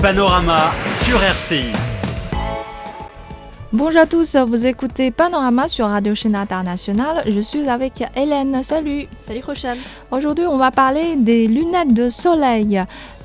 Panorama sur RCI. Bonjour à tous, vous écoutez Panorama sur Radio Chine Internationale. Je suis avec Hélène. Salut. Salut Rochane. Aujourd'hui, on va parler des lunettes de soleil.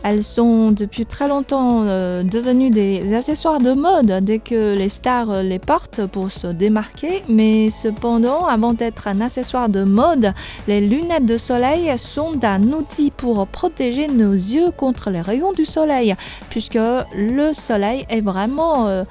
Elles sont depuis très longtemps devenues des accessoires de mode dès que les stars les portent pour se démarquer. Mais cependant, avant d'être un accessoire de mode, les lunettes de soleil sont un outil pour protéger nos yeux contre les rayons du soleil, puisque le soleil est vraiment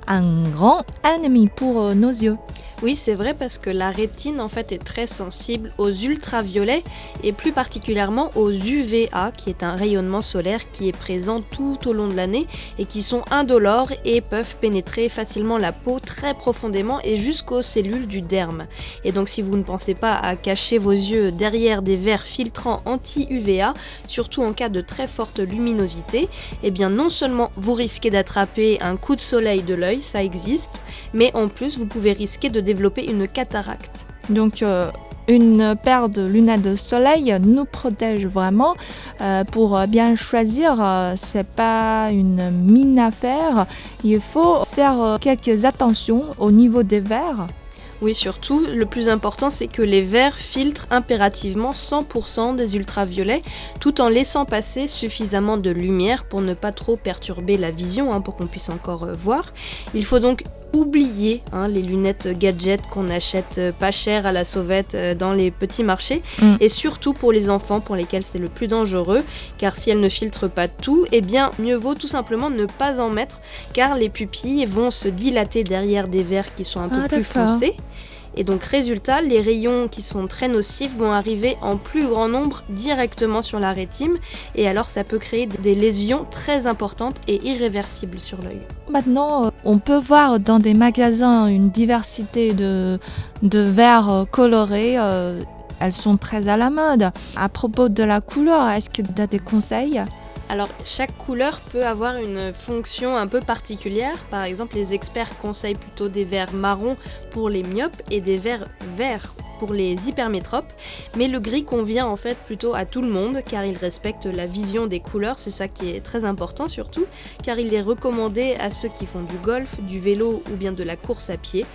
un grand ennemi pour nos yeux. Oui, c'est vrai parce que la rétine en fait est très sensible aux ultraviolets et plus particulièrement aux UVA, qui est un rayonnement solaire qui est présent tout au long de l'année et qui sont indolores et peuvent pénétrer facilement la peau très profondément et jusqu'aux cellules du derme. Et donc si vous ne pensez pas à cacher vos yeux derrière des verres filtrants anti-UVA, surtout en cas de très forte luminosité, eh bien non seulement vous risquez d'attraper un coup de soleil de l'œil, ça existe, mais en plus vous pouvez risquer de développer une cataracte. Donc une paire de lunettes de soleil nous protège vraiment. Pour bien choisir, c'est pas une mine affaire. Il faut faire quelques attentions au niveau des verres. Oui, surtout, le plus important, c'est que les verres filtrent impérativement 100% des ultraviolets, tout en laissant passer suffisamment de lumière pour ne pas trop perturber la vision, pour qu'on puisse encore voir. Il faut donc oublier les lunettes gadgets qu'on achète pas cher à la sauvette dans les petits marchés, et surtout pour les enfants pour lesquels c'est le plus dangereux, car si elles ne filtrent pas tout, eh bien mieux vaut tout simplement ne pas en mettre, car les pupilles vont se dilater derrière des verres qui sont un peu plus foncés. Et donc résultat, les rayons qui sont très nocifs vont arriver en plus grand nombre directement sur la rétine, et alors ça peut créer des lésions très importantes et irréversibles sur l'œil. Maintenant, on peut voir dans des magasins une diversité de verres colorés. Elles sont très à la mode. À propos de la couleur, est-ce que tu as des conseils ? Alors, chaque couleur peut avoir une fonction un peu particulière. Par exemple, les experts conseillent plutôt des verres marrons pour les myopes et des verres verts pour les hypermétropes, mais le gris convient en fait plutôt à tout le monde car il respecte la vision des couleurs, c'est ça qui est très important surtout, car il est recommandé à ceux qui font du golf, du vélo ou bien de la course à pied.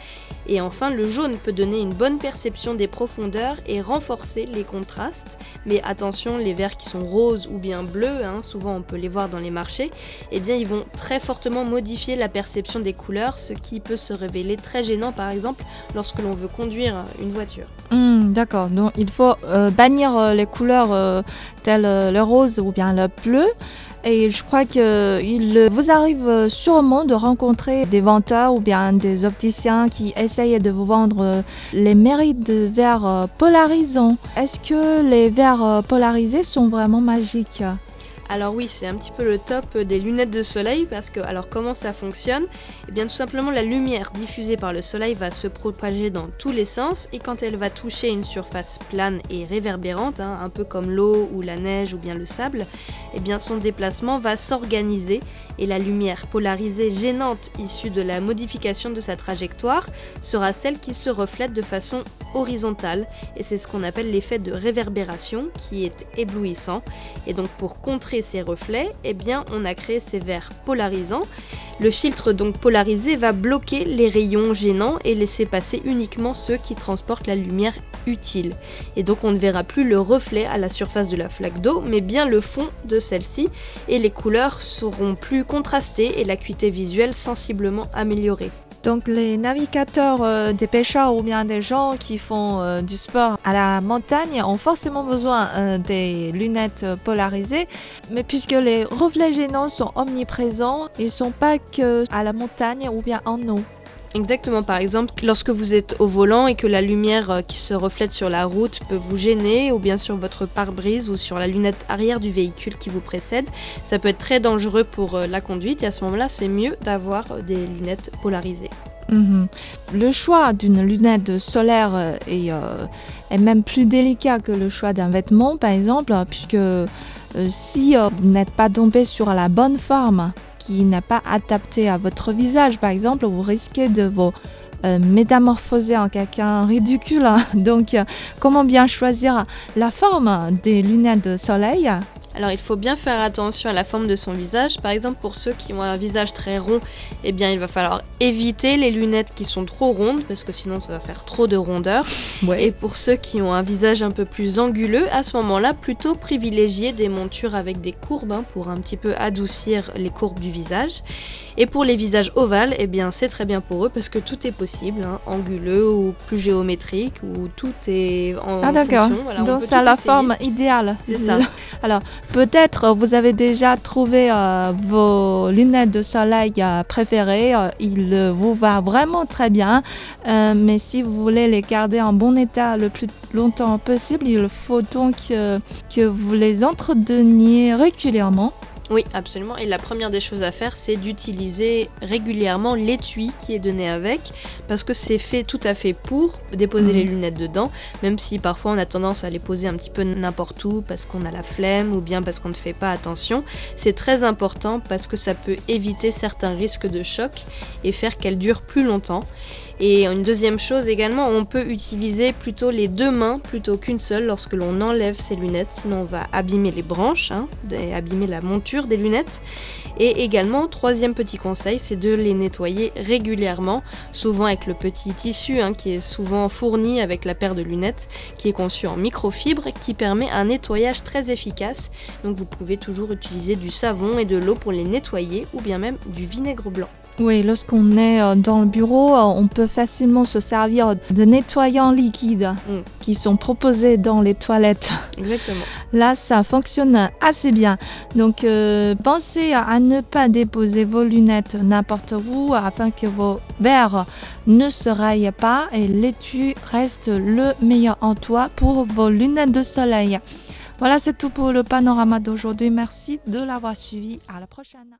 Et enfin, le jaune peut donner une bonne perception des profondeurs et renforcer les contrastes, mais attention, les verres qui sont roses ou bien bleus, souvent on peut les voir dans les marchés, eh bien ils vont très fortement modifier la perception des couleurs, ce qui peut se révéler très gênant par exemple lorsque l'on veut conduire une voiture. D'accord, donc il faut bannir les couleurs telles le rose ou bien le bleu. Et je crois qu'il vous arrive sûrement de rencontrer des vendeurs ou bien des opticiens qui essayent de vous vendre les mérites de verres polarisants. Est-ce que les verres polarisés sont vraiment magiques ? Alors oui, c'est un petit peu le top des lunettes de soleil parce que, alors comment ça fonctionne ? Eh bien tout simplement la lumière diffusée par le soleil va se propager dans tous les sens et quand elle va toucher une surface plane et réverbérante, un peu comme l'eau ou la neige ou bien le sable, eh bien son déplacement va s'organiser et la lumière polarisée gênante issue de la modification de sa trajectoire sera celle qui se reflète de façon horizontale et c'est ce qu'on appelle l'effet de réverbération qui est éblouissant. Et donc pour contrer ces reflets, eh bien on a créé ces verres polarisants. Le filtre donc polarisé va bloquer les rayons gênants et laisser passer uniquement ceux qui transportent la lumière utile. Et donc on ne verra plus le reflet à la surface de la flaque d'eau, mais bien le fond de celle-ci, et les couleurs seront plus contrastées et l'acuité visuelle sensiblement améliorée. Donc les navigateurs, des pêcheurs ou bien des gens qui font du sport à la montagne ont forcément besoin des lunettes polarisées, mais puisque les reflets gênants sont omniprésents, ils ne sont pas que à la montagne ou bien en eau. Exactement, par exemple, lorsque vous êtes au volant et que la lumière qui se reflète sur la route peut vous gêner, ou bien sur votre pare-brise ou sur la lunette arrière du véhicule qui vous précède, ça peut être très dangereux pour la conduite et à ce moment-là, c'est mieux d'avoir des lunettes polarisées. Le choix d'une lunette solaire est même plus délicat que le choix d'un vêtement, par exemple, puisque si vous n'êtes pas tombé sur la bonne forme, qui n'est pas adapté à votre visage, par exemple, vous risquez de vous métamorphoser en quelqu'un ridicule. Donc, comment bien choisir la forme des lunettes de soleil ? Alors il faut bien faire attention à la forme de son visage. Par exemple, pour ceux qui ont un visage très rond, eh bien il va falloir éviter les lunettes qui sont trop rondes parce que sinon ça va faire trop de rondeur. Ouais. Et pour ceux qui ont un visage un peu plus anguleux, à ce moment-là, plutôt privilégier des montures avec des courbes pour un petit peu adoucir les courbes du visage. Et pour les visages ovales, eh bien c'est très bien pour eux parce que tout est possible, anguleux ou plus géométrique, ou tout est en d'accord. fonction. Voilà, on Donc peut c'est tout la essayer. forme idéale. C'est ça. Alors, peut-être vous avez déjà trouvé vos lunettes de soleil préférées. Il vous va vraiment très bien. Mais si vous voulez les garder en bon état le plus longtemps possible, il faut donc que vous les entreteniez régulièrement. Oui, absolument. Et la première des choses à faire, c'est d'utiliser régulièrement l'étui qui est donné avec, parce que c'est fait tout à fait pour déposer les lunettes dedans, même si parfois on a tendance à les poser un petit peu n'importe où, parce qu'on a la flemme ou bien parce qu'on ne fait pas attention. C'est très important parce que ça peut éviter certains risques de choc et faire qu'elles durent plus longtemps. Et une deuxième chose également, on peut utiliser plutôt les deux mains plutôt qu'une seule lorsque l'on enlève ses lunettes, sinon on va abîmer les branches et abîmer la monture des lunettes. Et également, troisième petit conseil, c'est de les nettoyer régulièrement, souvent avec le petit tissu qui est souvent fourni avec la paire de lunettes, qui est conçu en microfibre, qui permet un nettoyage très efficace. Donc vous pouvez toujours utiliser du savon et de l'eau pour les nettoyer, ou bien même du vinaigre blanc. Oui, lorsqu'on est dans le bureau, on peut facilement se servir de nettoyants liquides qui sont proposés dans les toilettes. Exactement. Là, ça fonctionne assez bien. Donc, pensez à ne pas déposer vos lunettes n'importe où afin que vos verres ne se raillent pas et l'étui reste le meilleur emploi pour vos lunettes de soleil. Voilà, c'est tout pour le panorama d'aujourd'hui. Merci de l'avoir suivi. À la prochaine.